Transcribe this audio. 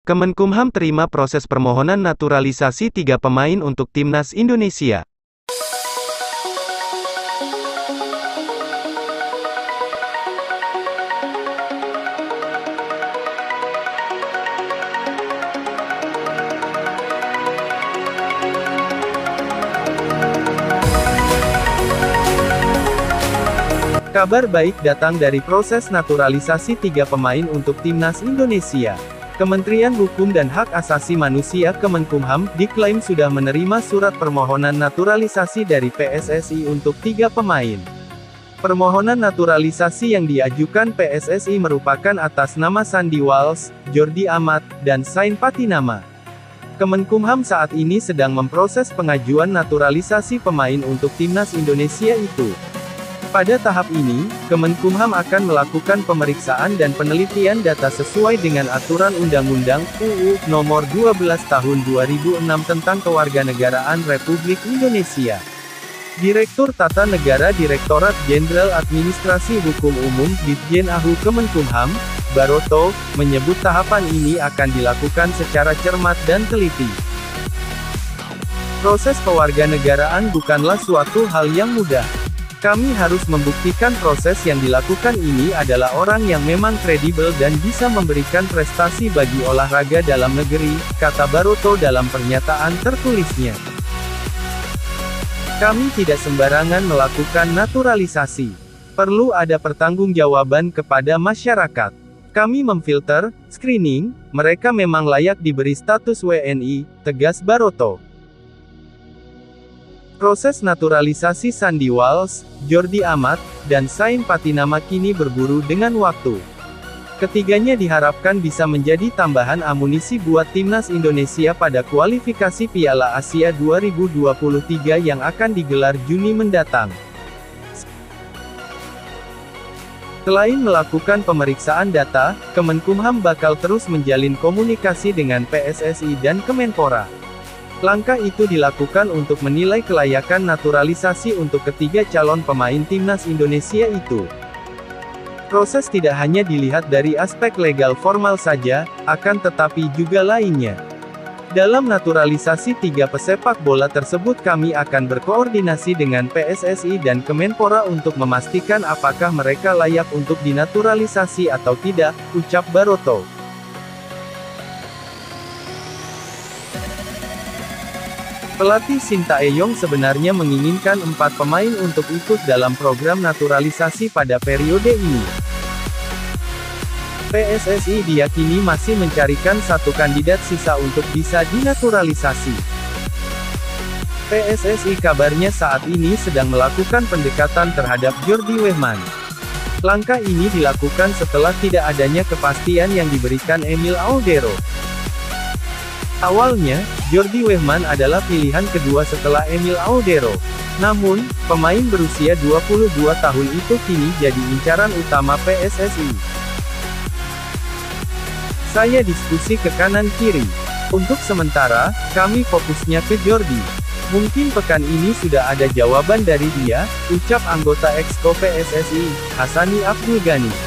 Kemenkumham terima proses permohonan naturalisasi 3 pemain untuk Timnas Indonesia. Kabar baik datang dari proses naturalisasi 3 pemain untuk Timnas Indonesia. Kementerian Hukum dan Hak Asasi Manusia Kemenkumham diklaim sudah menerima surat permohonan naturalisasi dari PSSI untuk 3 pemain. Permohonan naturalisasi yang diajukan PSSI merupakan atas nama Sandy Walsh, Jordi Amat, dan Sain Patinama. Kemenkumham saat ini sedang memproses pengajuan naturalisasi pemain untuk Timnas Indonesia itu. Pada tahap ini, Kemenkumham akan melakukan pemeriksaan dan penelitian data sesuai dengan aturan Undang-Undang UU Nomor 12 Tahun 2006 tentang Kewarganegaraan Republik Indonesia. Direktur Tata Negara Direktorat Jenderal Administrasi Hukum Umum Ditjen AHU Kemenkumham, Baroto, menyebut tahapan ini akan dilakukan secara cermat dan teliti. Proses kewarganegaraan bukanlah suatu hal yang mudah. Kami harus membuktikan proses yang dilakukan ini adalah orang yang memang kredibel dan bisa memberikan prestasi bagi olahraga dalam negeri, kata Baroto dalam pernyataan tertulisnya. Kami tidak sembarangan melakukan naturalisasi. Perlu ada pertanggungjawaban kepada masyarakat. Kami memfilter, screening, mereka memang layak diberi status WNI, tegas Baroto. Proses naturalisasi Sandy Walsh, Jordi Amat, dan Sain Patinama kini berburu dengan waktu. Ketiganya diharapkan bisa menjadi tambahan amunisi buat Timnas Indonesia pada kualifikasi Piala Asia 2023 yang akan digelar Juni mendatang. Selain melakukan pemeriksaan data, Kemenkumham bakal terus menjalin komunikasi dengan PSSI dan Kemenpora. Langkah itu dilakukan untuk menilai kelayakan naturalisasi untuk ketiga calon pemain Timnas Indonesia itu. Proses tidak hanya dilihat dari aspek legal formal saja, akan tetapi juga lainnya. Dalam naturalisasi 3 pesepak bola tersebut kami akan berkoordinasi dengan PSSI dan Kemenpora untuk memastikan apakah mereka layak untuk dinaturalisasi atau tidak, ucap Baroto. Pelatih Sintayong sebenarnya menginginkan 4 pemain untuk ikut dalam program naturalisasi pada periode ini. PSSI diyakini masih mencarikan 1 kandidat sisa untuk bisa dinaturalisasi. PSSI kabarnya saat ini sedang melakukan pendekatan terhadap Jordi Wehman. Langkah ini dilakukan setelah tidak adanya kepastian yang diberikan Emil Audero. Awalnya, Jordi Wehman adalah pilihan kedua setelah Emil Audero. Namun, pemain berusia 22 tahun itu kini jadi incaran utama PSSI. Saya diskusi ke kanan-kiri. Untuk sementara, kami fokusnya ke Jordi. Mungkin pekan ini sudah ada jawaban dari dia, ucap anggota Exco PSSI, Hassani Abdul Ghani.